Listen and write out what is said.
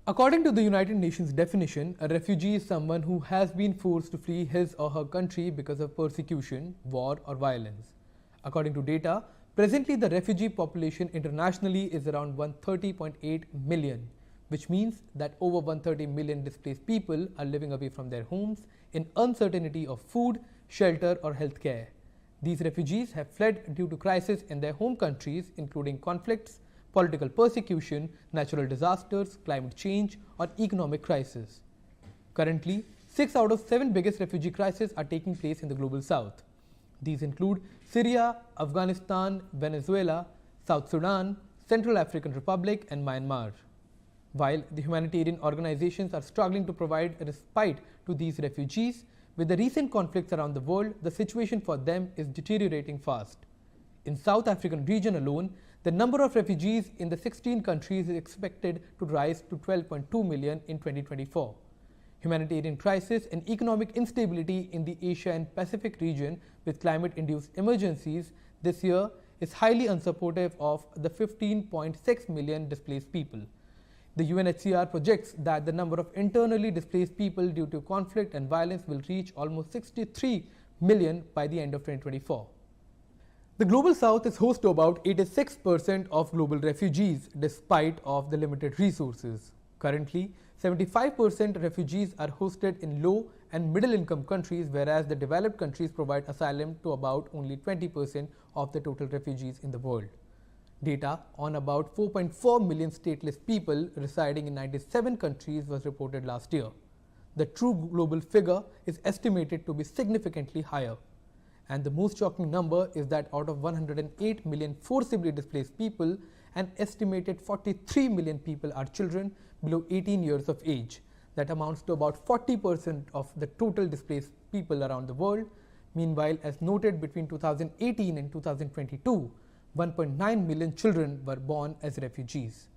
According to the United Nations definition, a refugee is someone who has been forced to flee his or her country because of persecution, war, or violence. According to data, presently the refugee population internationally is around 130.8 million, which means that over 130 million displaced people are living away from their homes in uncertainty of food, shelter, or health care. These refugees have fled due to crises in their home countries, including conflicts, political persecution, natural disasters, climate change, or economic crisis. Currently, 6 out of 7 biggest refugee crises are taking place in the global south. These include Syria, Afghanistan, Venezuela, South Sudan, Central African Republic, and Myanmar. While the humanitarian organizations are struggling to provide a respite to these refugees, with the recent conflicts around the world, the situation for them is deteriorating fast. In South African region alone, the number of refugees in the 16 countries is expected to rise to 12.2 million in 2024. Humanitarian crisis and economic instability in the Asia and Pacific region with climate-induced emergencies this year is highly unsupportive of the 15.6 million displaced people. The UNHCR projects that the number of internally displaced people due to conflict and violence will reach almost 63 million by the end of 2024. The Global South is host to about 86% of global refugees despite of the limited resources. Currently, 75% refugees are hosted in low and middle income countries, whereas the developed countries provide asylum to about only 20% of the total refugees in the world. Data on about 4.4 million stateless people residing in 97 countries was reported last year. The true global figure is estimated to be significantly higher. And the most shocking number is that out of 108 million forcibly displaced people, an estimated 43 million people are children below 18 years of age. That amounts to about 40% of the total displaced people around the world. Meanwhile, as noted between 2018 and 2022, 1.9 million children were born as refugees.